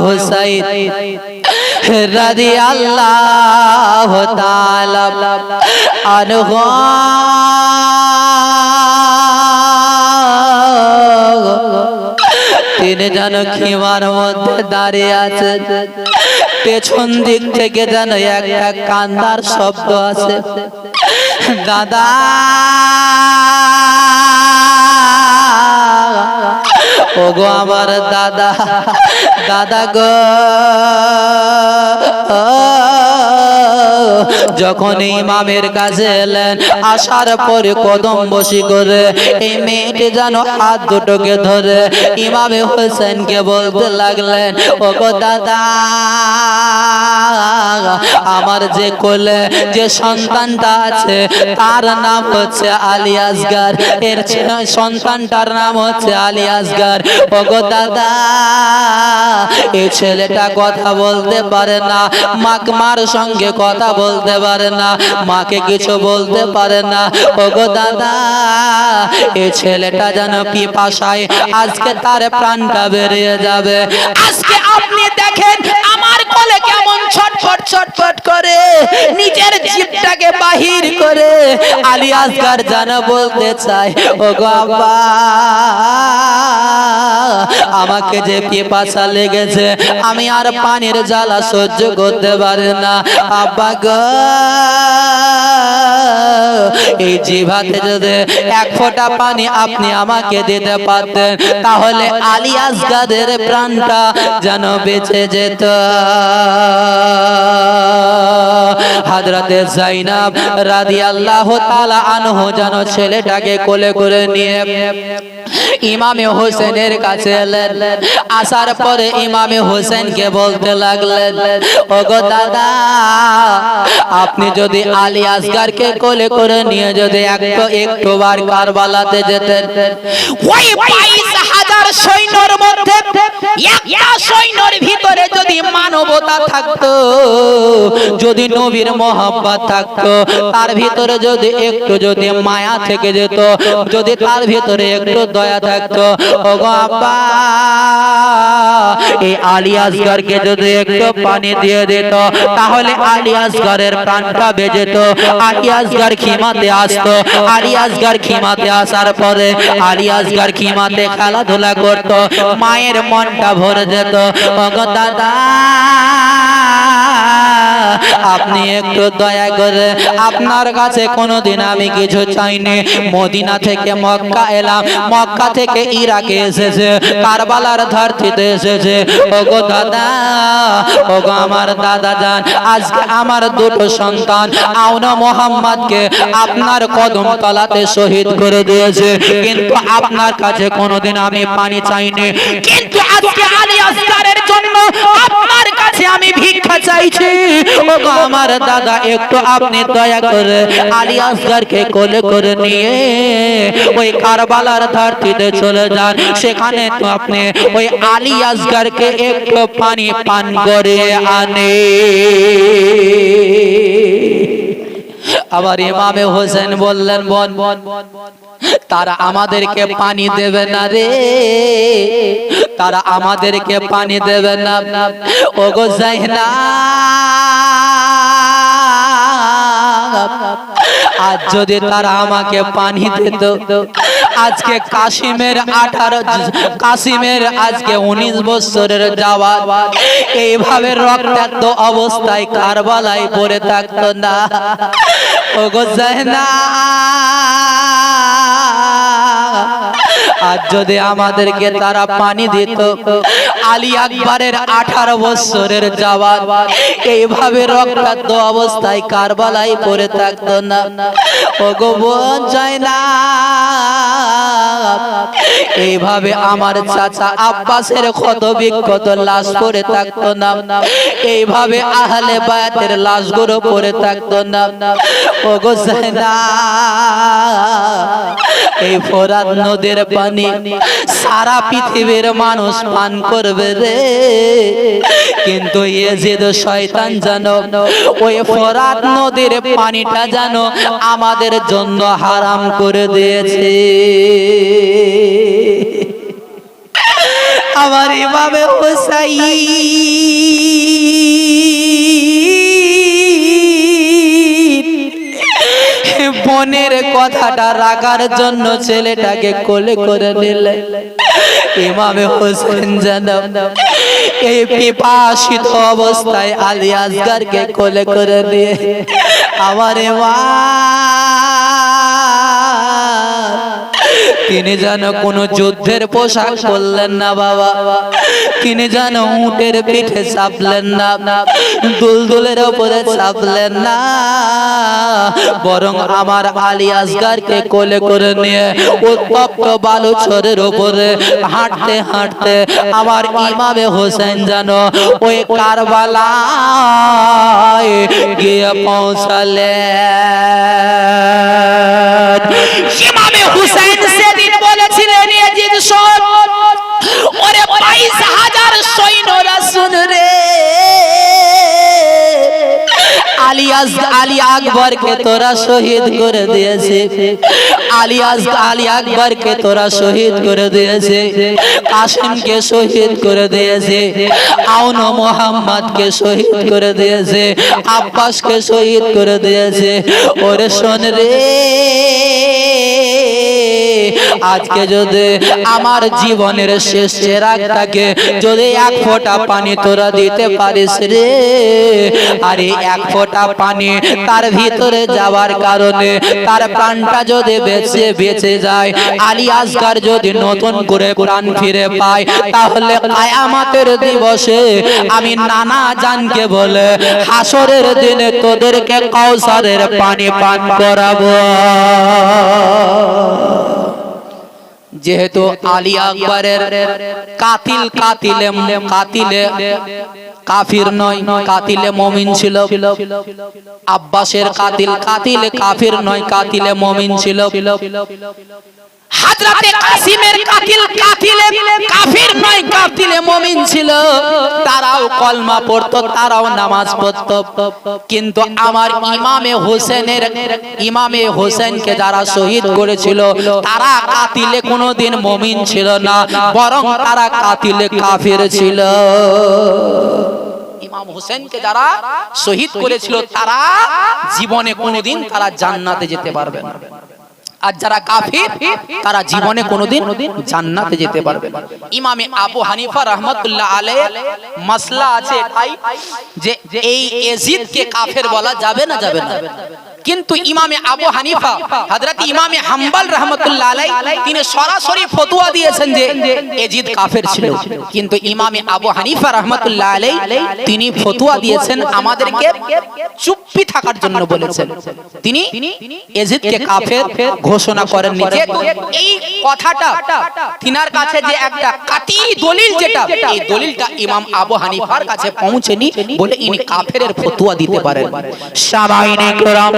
হুসাইন রাদিয়াল্লাহু তাআলা আনহু তিনি যেন খিমার মধ্যে দাঁড়িয়ে আছে, পেছন দিক থেকে যেন একটা কান্দার শব্দ আছে। দাদা ওগো আমার দাদা, দাদা গো। যখন ইমামের কাছে এলেন, আসার পরে কদম বসি করে এই মেয়েটি যেন হাত দুটোকে ধরে ইমামে হোসেনকে বলতে লাগলেন, ওগো দাদা, আমার যে কোলে যে সন্তানটা আছে তার নাম হচ্ছে আলী আসগার, এর সন্তানটার নাম হচ্ছে আলী আসগার। ওগো দাদা, এই ছেলেটা কথা বলতে পারে না, মার সঙ্গে কথা বলতে পারে না, মাকে কিছু বলতে পারে না। ওগো দাদা, এই ছেলেটা যেন পিপাসায় আজকে তার প্রাণটা বেরিয়ে যাবে। আজকে আপনি দেখেন আমার কোলে কেমন ছটফট ছটফট করে নিজের জিভটাকে বাহির করে আলী আসগার যেন বলতে চায়, ওগো আব্বা, আমাকে যে পিপাসা লেগেছে আমি আর পানির জ্বালা সহ্য করতে পারি না। আব্বা গো, এই জিভাতে যদি এক ফোঁটা পানি আপনি আমাকে দিতে পারতেন তাহলে আলী আসগারের প্রাণটা যেন বেঁচে যেত। হযরতে যায়েনব রাদিয়াল্লাহু তাআলা আনহু যেন ছেলেটাকে কোলে করে নিয়ে ইমামে হোসেনের কাছে এলেন। আসার পরে ইমামে হোসেনকে বলতে লাগলেন, ওগো দাদা, আপনি যদি আলী আসগারকে কোলে করে নিয়ে যদি একটুবার কারবালাতে যেতেন, ওই 22,000 সৈন্যর মধ্যে একটা সৈন্যর ভিতরে যদি মানবতা থাকতো, যদি নবীর মহব্বত থাকতো, তার ভিতরে যদি একটু যদি মায়া থেকে যেত, যদি তার ভিতরে একটু দয়া থাকতো, ওগো আব্বা, এই আলী আসগারকে যদি একটু পানি দিয়ে দিত তাহলে আলী আসগারের প্রাণটা বেঁচে যেত। আলী আসগার খিমাতে আসতো, আলী আসগার খিমাতে আসার পরে আলী আসগার খিমাতে খেলাধুলা করত, মায়ের মনটা ভরে যেত। ওগো দাদা, আপনি একটু দয়া করে, আপনার কাছে কোনোদিন আমি কিছু চাইনি, মদিনা থেকে মক্কা এলাম, মক্কা থেকে ইরাকে এসেছে, কারবালার ধরতিতে এসেছে। ওগো দাদা, ওগো আমার দাদা জান, আজকে আমার দুটো সন্তান আউন মোহাম্মদকে আপনার কদম তলাতে শহীদ করে দিয়েছে, কিন্তু আপনার কাছে কোনোদিন আমি পানি চাইনি, কিন্তু আজকে আলী আসগারের জন্য আপনার কাছে আমি ভিক্ষা চাইছি। ওগো আমার দাদা, একটু আপনি দয়া করে আলী আসগারকে কোলে করে নিয়ে ওই কারবালার ধরতিতে চলে যান, সেখানে তো আপনি ওই আলী আসগারকে একটু পানি পান করে আনে। আবার ইমামে হোসেন বললেন, বোন, তারা আমাদেরকে পানি দেবে না রে, তারা আমাদেরকে পানি দেবে না। ওগো যায়েনব, আজ যদি তারা আমাকে পানি দিত, আজকে কাসিমের আজকে 19 বছরের জাওয়ান এইভাবে রক্তাক্ত অবস্থায় কারবালায় পড়ে থাকতো না। ওগো যায়েনব, আজ যদি আমাদেরকে তারা পানি দিত, আলী আকবরের 18 বছরের জাওয়ান এইভাবে রক্তাক্ত অবস্থায় কারবালায় পড়ে থাকতো না। ওগো বোন যায়েনব, এইভাবে আমার চাচা আব্বাসের ক্ষত বিক্ষত লাশ পড়ে থাকতো না, এইভাবে আহলে বায়াতের লাশগুলো পড়ে থাকতো না। ওগো যায়েনব, এই ফোরাত নদীর পানি সারা পৃথিবীর মানুষ পান করবে রে, কিন্তু ইয়েজিদ শয়তান জানো ওই ফোরাত নদীর পানিটা জানো আমাদের জন্য হারাম করে দিয়েছে। আমার ইমামে হুসাইন বোনের কথাটা রাখার জন্য ছেলেটাকে কোলে করে নিলে ইমামে হোসেন জানাব এই পিপাসিত অবস্থায় আলী আসগরকে কোলে করে নিয়ে আমার মা তিনি যেন কোন যুদ্ধের পোশাক পরলেন না বাবা, তিনি যেন উটের পিঠে চাপলেন না, দুলদুলের উপরে চাপলেন না, বরং আমার আলী আসগরকে কোলে করে নিয়ে উত্তপ্ত বালুচরের উপরে হাঁটতে হাঁটতে আমার ইমামে হোসেন যেন ওই কারবালায় গিয়ে পৌঁছালেন। ইমামে হোসেন সেদিন বলেছিলেন ইয়াজিদ শোন, ওরে 22,000 সৈন্যরা শুন রে, আলী আকবরকে তোরা শহীদ করে দিয়েছে, আলী আকবরকে তোরা শহীদ করে দিয়েছে, কাসিমকে শহীদ করে দিয়েছে, আউন মোহাম্মদকে শহীদ করে দিয়েছে, আব্বাসকে শহীদ করে দিয়েছে। ওরে শোন রে, আজকে যদি আমার জীবনের শেষ চেরাগটাকে যদি এক ফোঁটা পানি তোরা দিতে পারিস রে, আরে এক ফোঁটা পানি তার ভিতরে যাওয়ার কারণে তার প্রাণটা যদি বেঁচে যায়, আলী আসগর যদি নতুন করে প্রাণ ফিরে পায়, তাহলে কিয়ামতের দিবসে আমি নানা জানকে বলে হাসরের দিনে তোদেরকে কাউসারের পানি পান করাবো। যেহেতু আলী আকবরের কাতিলে কাফির নয়, কাতিলে মুমিন ছিল, আব্বাসের কাতিলে কাফির নয়, কাতিলে মুমিন ছিল, হযরতে কাসিমের কাতিলে কাফির নয়, কাতিলে মুমিন ছিল, তারাও কলমা পড়তো, তারাও নামাজ পড়তো, কিন্তু আমার ইমামে হোসেনকে যারা শহীদ করেছিল তারা কাতিলে কোনোদিন মুমিন ছিল না, বরং তারা কাতিলে কাফির ছিল। ইমাম হোসেনকে যারা শহীদ করেছিল তারা জীবনে কোনোদিন তারা জান্নাতে যেতে পারবে না, আর যারা কাফির তারা জীবনে কোনোদিন জান্নাতে যেতে পারবে না। ইমামে আবু হানিফা রাহমাতুল্লাহ আলাইহি মাসলা আছে এটাই যে এই ইয়াজিদকে কাফের বলা যাবে না, যাবে না, কিন্তু ইমামে আবু হানিফা হযরত ইমামে হাম্বল রাহমাতুল্লাহ আলাইহি তিনি সরাসরি ফতোয়া দিয়েছেন যে ইয়াজিদ কাফের ছিল, কিন্তু ইমামে আবু হানিফা রাহমাতুল্লাহ আলাইহি তিনি ফতোয়া দিয়েছেন আমাদেরকে চুপ্পি থাকার জন্য বলেছেন, তিনি ইয়াজিদকে কাফের ঘোষণা করেননি। যেহেতু এই কথাটা তিনার কাছে যে একটা কাটি দলিল, যেটা এই দলিলটা ইমাম আবু হানিফার কাছে পৌঁছেনি বলে ইনি কাফেরের ফতোয়া দিতে পারেন। সামাইনে کرام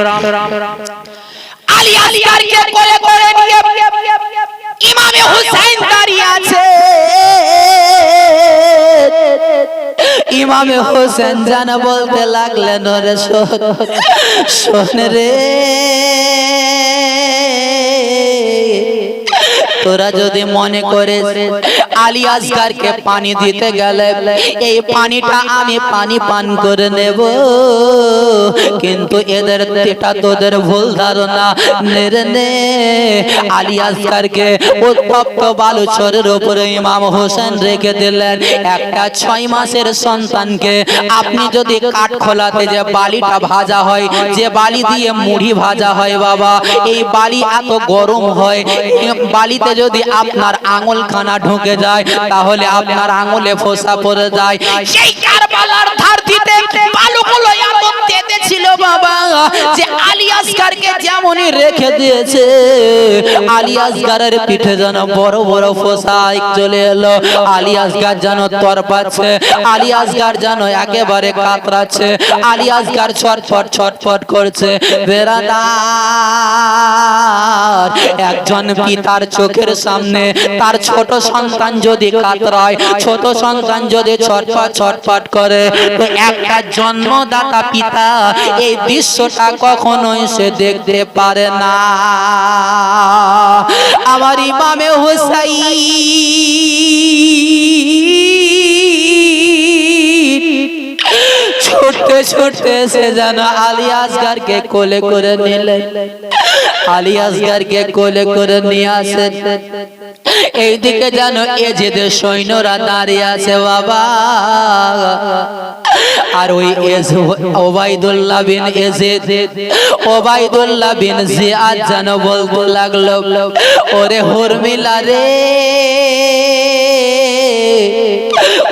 আলী আসগরকে কোলে করে নিয়ে ইমামে হুসাইন দাঁড়িয়ে আছে, ইমামে হোসেন জানা বলতে লাগলেন, ওরে শোন রে, তোরা যদি মনে করে আলী আসগরকে পানি দিতে গেলে এই পানিটা আমি পানি পান করে নেব, কিন্তু এটা তোদের ভুল ধারণা। নে আলী আসগরকে উত্তপ্ত বালুচরের উপরে ইমাম হোসেন রেখে দিলেন। একটা 6 মাসের সন্তানকে আপনি যদি কাঠ খোলাতে যে বালিটা ভাজা হয়, যে বালি দিয়ে মুড়ি ভাজা হয় বাবা, এই বালি এত গরম হয়, বালিতে যদি আপনার আঙুল খানা ঢুকে যায় তাহলে আপনার আঙুলে ফোসা পড়ে যায়। সেই কারবালার ধারটিতে বালুগুলো এত তেতে ছিল বাবা যে আলী আসগরকে যেমনই রেখে দিয়েছে, আলী আসগরের পিঠে যেন বড় বড় ফোসা চলে এলো, আলী আসগর যেন তরপাচ্ছে, আলী আসগর যেন একেবারে কাতরাচ্ছে, আলী আসগর ছটফট করছে। বেরাদার, একজন পিতার চোখের সামনে তার ছোট সন্তান যদি কাতরায়, ছোট সন্তান যদি ছটফট করে, তো একটা জন্মদাতা পিতা এই দৃশ্যটা কখনোই সে দেখতে পারে না। আমার ইমামে হুসাইন ছুটতে ছুটতে এসে যেন আলী আসগারকে কোলে করে নিলেন। আলী আসগারকে কোলে করে নিয়ে আসেন। এইদিকে যেন এজেদের সৈন্যরা দাঁড়িয়ে আছে বাবা। আর ওই ওবাইদুল্লাহ বিন এজেদ, ওবাইদুল্লাহ বিন জিয়াদ যেন বলতে লাগলো, ওরে হুরমিলা রে,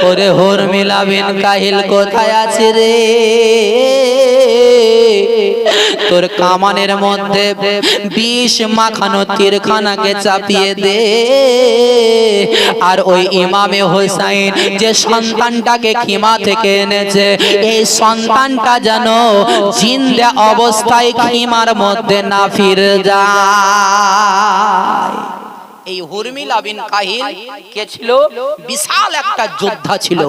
ওরে হুরমিলা বিন কাহিল কোথায় আছে রে? তোর কামানের মধ্যে বিষ মাখানো তীরখানাকে চাপিয়ে দে। আর ওই ইমামে হোসাইন যে সন্তানটাকে খিমা থেকে এনেছে, এই সন্তানটা যেন জিন্দা অবস্থায় খিমার মধ্যে না ফিরে যায়। এই হুরমিলা বিন কাহিল কে ছিল? বিশাল একটা যোদ্ধা ছিল।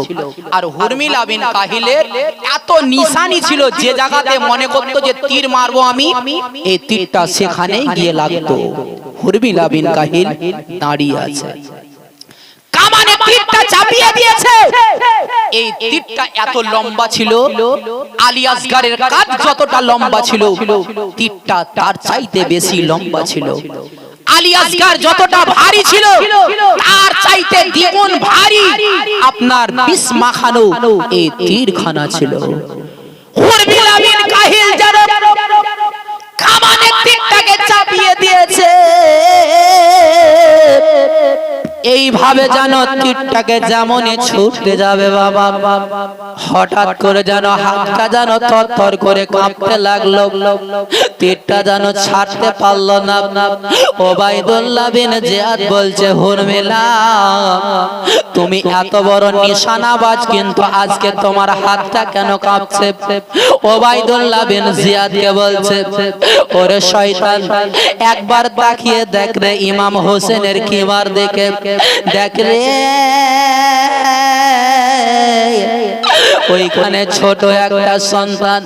আর হুরমিলা বিন কাহিলের এত নিশানি ছিল, যে জায়গাতে মনে করতো যে তীর মারবো আমি, এই তীরটা সেখানেই গিয়ে লাগতো। হুরমিলা বিন কাহিল দাঁড়িয়ে আছে, কামানে তীরটা চাপিয়ে দিয়েছে। এই তীরটা এত লম্বা ছিল, আলী আসগারের কাঁধ যতটা লম্বা ছিল, তীরটা তার চাইতে বেশি লম্বা ছিল। আলী আসগার যতটা ভারী ছিল, তার চাইতে দ্বিগুণ ভারী আপনার বিষ মাখানো এই তীরখানা ছিল। হুরমিলা বিন কাহিল যেন কামানের তীরটাকে চাপিয়ে দিয়েছে। এইভাবে যেন তীরটাকে যেমনই ছুটতে যাবে বাবা, হঠাৎ করে যেন হাতটা যেন থরথর করে কাঁপতে লাগলো। তীরটা যেন ছাড়তে পারলো না। ওবাইদুল্লাহ বিন জিয়াদ বলছে, হুরমিলা তুমি এত বড় নিশানাবাজ, কিন্তু আজকে তোমার হাতটা কেন কাঁপছে? ওবাইদুল্লাহ বিন জিয়াদকে বলছে, ওরে শয়তান, একবার তাকিয়ে দেখ রে ইমাম হোসেনের কিমার দিকে, দেখ রে ওইখানে ছোট একটা সন্তান,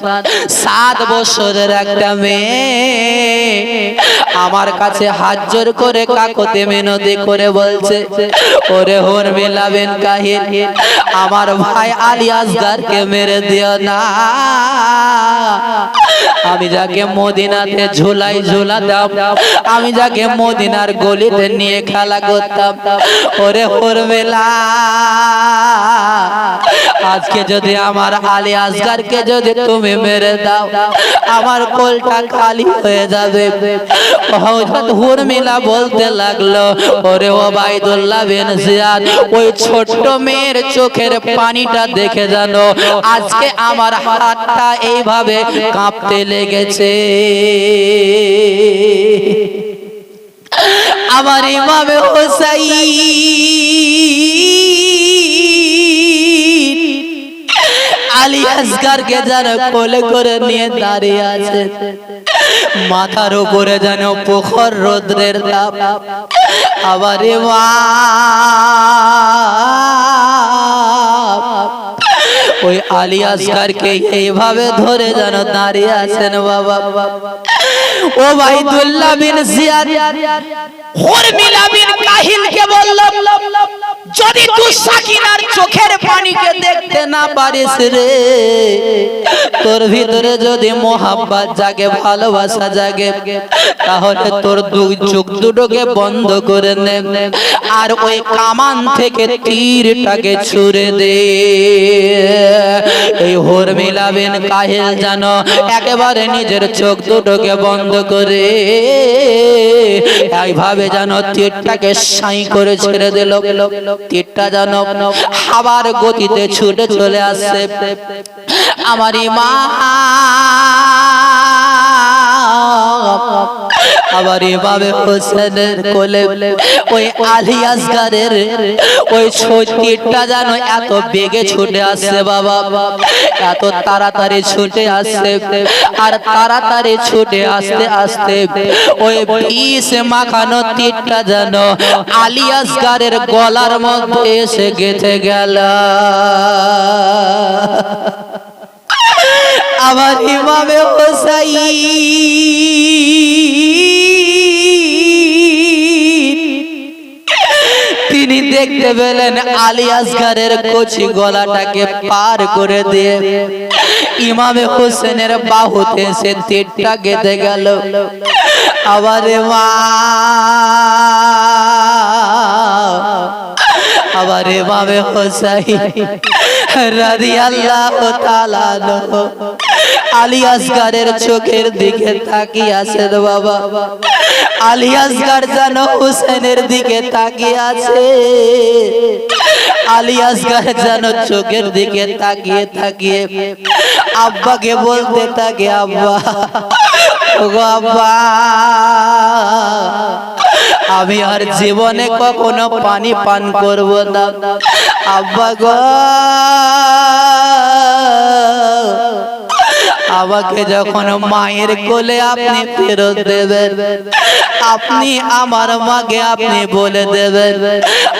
7 বছরের একটা মেয়ে আমার কাছে হাত জোর করে কাকুতি মিনতি করে বলছে, ওরে হুরমিলা বিন কাহিল, আমার ভাই আলী আসগারকে মেরে দিও না। আমি যাকে মদিনাতে ঝুলাই ঝুলাতাম, আমি যাকে মদিনার গলিতে নিয়ে খেলা করতাম, ওরে হুরমিলা আজকে যদি আমার আলী আসগারকে যদি তুমি মেরে দাও, আমার কোলটা খালি হয়ে যাবে। হযরত হুরমিলা বলতে লাগলো, ওরে ওবাইদুল্লাহ বিন জিয়াদ, ওই ছোট্ট মেয়ের চোখের পানিটা দেখে জানো আজকে আমার হাতটা এইভাবে কাঁপতে লেগেছে। আমার ইমামে হোসাইন আলী আসগারকে যেন কোলে করে নিয়ে দাঁড়িয়ে আছে। মাথার উপরে যেন প্রখর রৌদ্রের তাপ। আবার ওই আলী আসগারকে এইভাবে ধরে যেন দাঁড়িয়ে আছেন বাবা। ওবাইদুল্লাহ বিন জিয়াদ হুরমিলা বিন কাহিলকে বলল, যদি তুই সাকিনার চোখের পানিকে দেখতে না পারিস রে, তোর ভিতরে যদি মোহাব্বত জাগে, ভালোবাসা জাগে, তাহলে তোর দুই চোখ দুটোকে বন্ধ করে নে, আর ওই কামান থেকে তীরটাকে ছুঁড়ে দে। এই হুরমিলা বিন কাহিল জানো একেবারে নিজের চোখ দুটোকে বন্ধ করে এইভাবে যেন তীরটাকে সাই করে ছেড়ে দিল। তীরটা যেন হাওয়ার গতিতে ছুটে চলে আসছে। আমার ইমাম আবার এভাবে হোসেনের কোলে ওই আলী আসগারের ওই তীরটা যেন এত বেগে ছুটে আসছে বাবা, এত তাড়াতাড়ি ছুটে আসছে। আর তাড়াতাড়ি ছুটে আসতে আসতে ওই বিষ মাখানো তীরটা যেন আলী আসগারের গলার মধ্যে এসে গেঁথে গেল। আমার ইমামে হোসাইন তিনি দেখতে এসে বলেন আলী আসগরের কচি গলাটাকে পার করে দিয়ে ইমামে হোসেনের বাহুতে সে তীরটা গেঁথে গেল। আবার মা আবার ইমামে হোসেন রাদিয়াল্লাহু তাআলা আলী আসগরের চোখের দিকে তাকিয়ে আছেন। বাবা আলী আসগর যেন হোসেনের দিকে তাকিয়ে আছে। আলী আসগর যেন চোখের দিকে তাকিয়ে তাকিয়ে আব্বাকে বলতে থাকে, আব্বা ওগো আব্বা, আমি আর জীবনে কখনো পানি পান করব না। আব্বা গো, আমাকে যখন মায়ের কোলে আপনি ফেরত দেবেন, আপনি আমার মাকে আপনি বলে দেবেন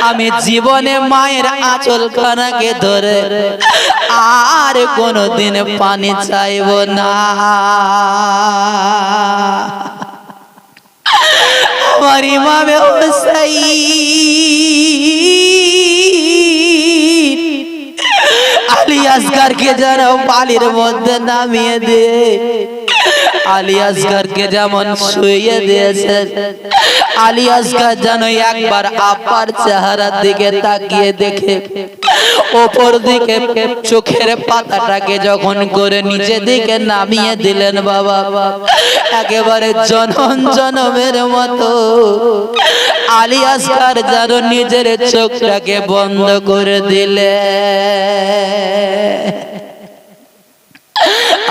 আমি জীবনে মায়ের আঁচল খানাকে ধরে আর কোনোদিন পানি চাইব না। আমার ইমামে হোসেন আলী আসগরকে যেন বালির মধ্যে নামিয়ে দিয়ে আলী আসগরকে যেমন শুইয়ে দিয়েছেন, আলী আসগর যেন একবার আব্বার চেহারার দিকে তাকিয়ে দেখে ওপর দিকে চোখের পাতাটাকে যখন করে নিচে দিকে নামিয়ে দিলেন। বাবা একেবারে জনম জনমের মতো আলী আসগর যেন নিজের চোখটাকে বন্ধ করে দিলে।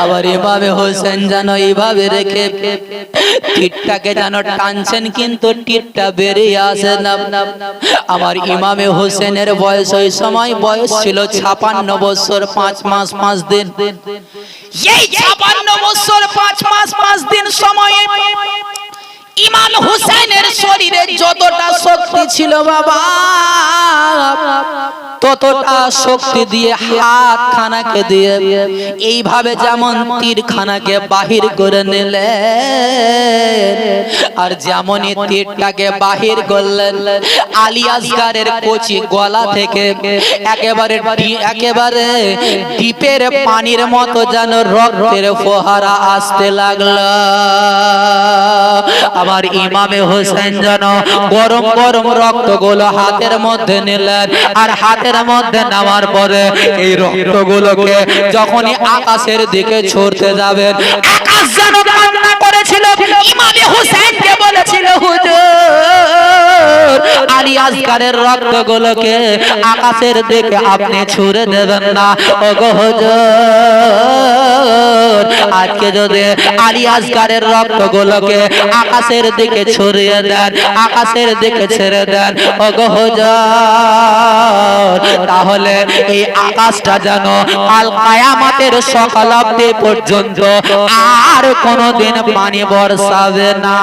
আবার ইমামে হোসেন যেন এইভাবে রেখে তীরটাকে যেন টানছেন, কিন্তু তীরটা বেরিয়ে আসে না। আমার ইমামে হোসেনের বয়স ওই সময় বয়স ছিল 56 বছর 5 মাস 5 দিন। এই 56 বছর 5 মাস 5 দিন সময়ে ইমাম হোসেনের শরীরে যতটা শক্তি ছিল বাবা, ততটা শক্তি দিয়ে হাত খানাকে দিয়ে এইভাবে যেমন তীর খানাকে বাহির করে নিলেন, আর যেমনই তীরটাকে বাহির করলেন আলী আসগরের কচি গলা থেকে একেবারে ডিপের পানির মতো যেন রক্তের ফোয়ারা আসতে লাগলো। আমার ইমামে হোসেন যেন গরম গরম রক্তগুলো হাতের মধ্যে নিলেন, আর হাতের মধ্যে নেওয়ার পরে এই রক্তগুলোকে যখনই আকাশের দিকে ছুড়তে যাবেন, আকাশ যেন কান্না করেছিল। ইমামে হোসেনকে বলেছিল, হুজুর আলী আসগরের রক্তগুলোকে আকাশের দিকে আপনি ছুড়ে দেবেন না। ওগো হুজুর, আজকে যদি আলী আসগরের রক্তগুলোকে আকাশের দিকে ছড়িয়ে দেন, আকাশের দিকে ছেড়ে দেন, ওগো হুজুর, তাহলে এই আকাশটা যেন কাল কিয়ামতের সকাল অবধি পর্যন্ত আর কোনোদিন পানি বর্ষাবে না।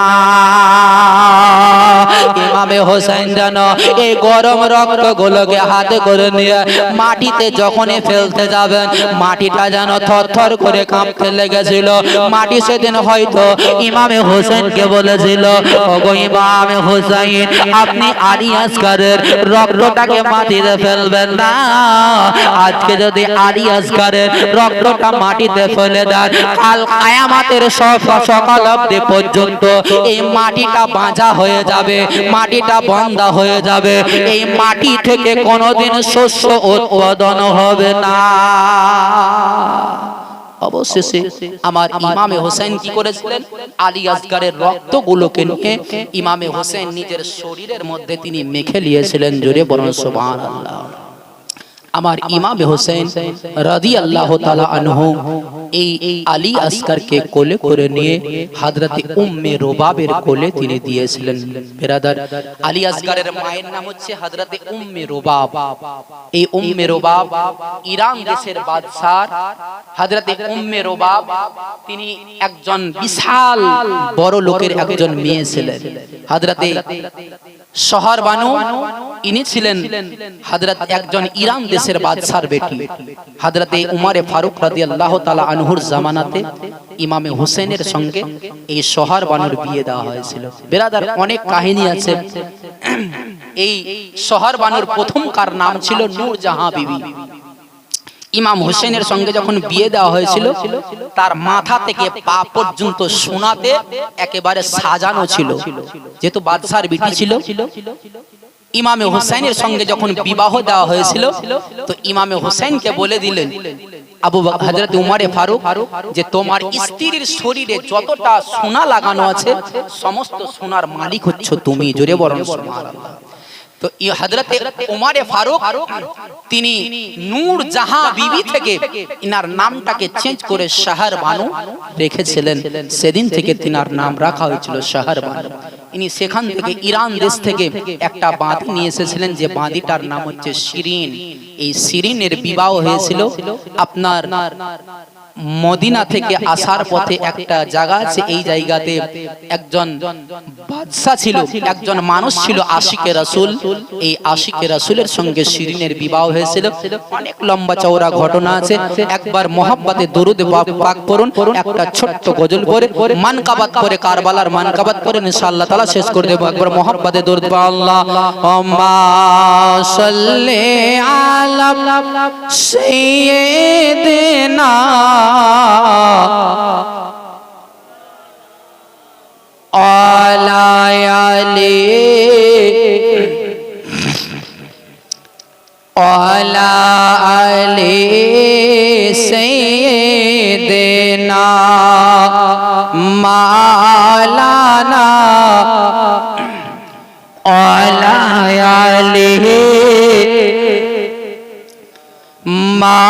ইমামে হোসেন যেন এই গরম রক্তগুলোকে হাতে করে নিয়ে মাটিতে যখনই ফেলতে যাবেন, মাটিটা যেন থরথর করে কাঁপতে লেগেছিল। মাটি সেদিন হয়তো ইমামে হোসেনকে বলেছিল, ওগো ইমামে হোসেন, আপনি আলী আসগরের রক্তটাকে মাটিতে ফেলবেন না। আজকে যদি আলী আসগরের রক্তটা মাটিতে ফেলে দেন, কাল কিয়ামতের সকাল অবধি পর্যন্ত এই মাটিটা বাঁধা হয়ে যাবে, মাটিটা বন্ধা হয়ে যাবে, এই মাটি থেকে কোনোদিন শস্য উৎপাদন হবে না। অবশেষে আমার ইমামে হোসেন কি করেছিলেন, আলী আসগরের রক্তগুলোকে নিয়ে ইমামে হোসেন নিজের শরীরের মধ্যে তিনি মেখে নিয়েছিলেন। জোরে বলুন সুবহানাল্লাহ। আমার ইমামে হোসেন রাদিয়াল্লাহু তাআলা আনহু এই আলী আসগরকে কোলে করে নিয়ে হযরতে উম্মে রুবাবের কোলে তিনি দিয়েছিলেন। বিরাদার, আলী আসগরের মায়ের নাম হচ্ছে হযরতে উম্মে রুবাব। এই উম্মে রুবাব ইরান দেশের বাদশা হযরতে উম্মে রুবাব, তিনি একজন বিশাল বড় লোকের একজন মেয়ে ছিলেন। হযরতে শহর বানু, ইনি ছিলেন হযরত একজন ইরান দেশের বাদশার বেটি। হযরতে উমরে ফারুক রাদিয়াল্লাহু তাআলা আনহুর জামানাতে ইমামে হোসেনের সঙ্গে এই শহর বানুর বিয়ে দেওয়া হয়েছিল। বিরাদার, অনেক কাহিনী আছে। এই শহর বানুর প্রথমকার নাম ছিল নূরজাহাঁ বিবি। ইমাম হোসেনের সঙ্গে যখন বিয়ে দেওয়া হয়েছিল তার মাথা থেকে পা পর্যন্ত সোনাতে একেবারে সাজানো ছিল, যেহেতু বাদশার বিটি ছিল। ইমামে হোসেনের সঙ্গে যখন বিবাহ দেওয়া হয়েছিল তো ইমামে হোসেনকে বলে দিলেন আবু বকর হযরত উমরে ফারুক যে তোমার স্ত্রীর শরীরে যতটা সোনা লাগানো আছে সমস্ত সোনার মালিক হচ্ছ তুমি। জোরে বলুন সুবহানাল্লাহ। তো হযরত উমরে ফারুক তিনি নূরজাহাঁ বিবি থেকে ইনার নামটাকে চেঞ্জ করে শহর বানু রেখেছিলেন। সেদিন থেকে তিনার নাম রাখা হয়েছিল শহর বানু। ইনি সেখান থেকে ইরান দেশ থেকে একটা বাঁধি নিয়ে এসেছিলেন, যে বাঁধিটার নাম হচ্ছে শিরিন। এই শিরিনের বিবাহ হয়েছিল আপনার মদিনা থেকে আসার পথে একটা জায়গা আছে, এই জায়গাতে একজন বাদশা ছিল, একজন মানুষ ছিল আশিকে রাসূল। এই আশিকে রাসূলের সঙ্গে শিরিনের বিবাহ হয়েছিল। অনেক লম্বা চওড়া ঘটনা আছে। একবার মহব্বতে দরুদ পাক পড়ুন, একটা ছোট্ট গজল পড়ে মানকাবাত করে কারবালার মানকাবাত করে ইনশাআল্লাহ তাআলা শেষ করে দেব। একবার মহব্বতে দরুদ পড়ুন। আল্লাহুম্মা সাল্লি আলা সাইয়্যিদিনা আলায়ালি আলা আলি সাইয়্যিদিনা মাওলানা আলায়ালি মা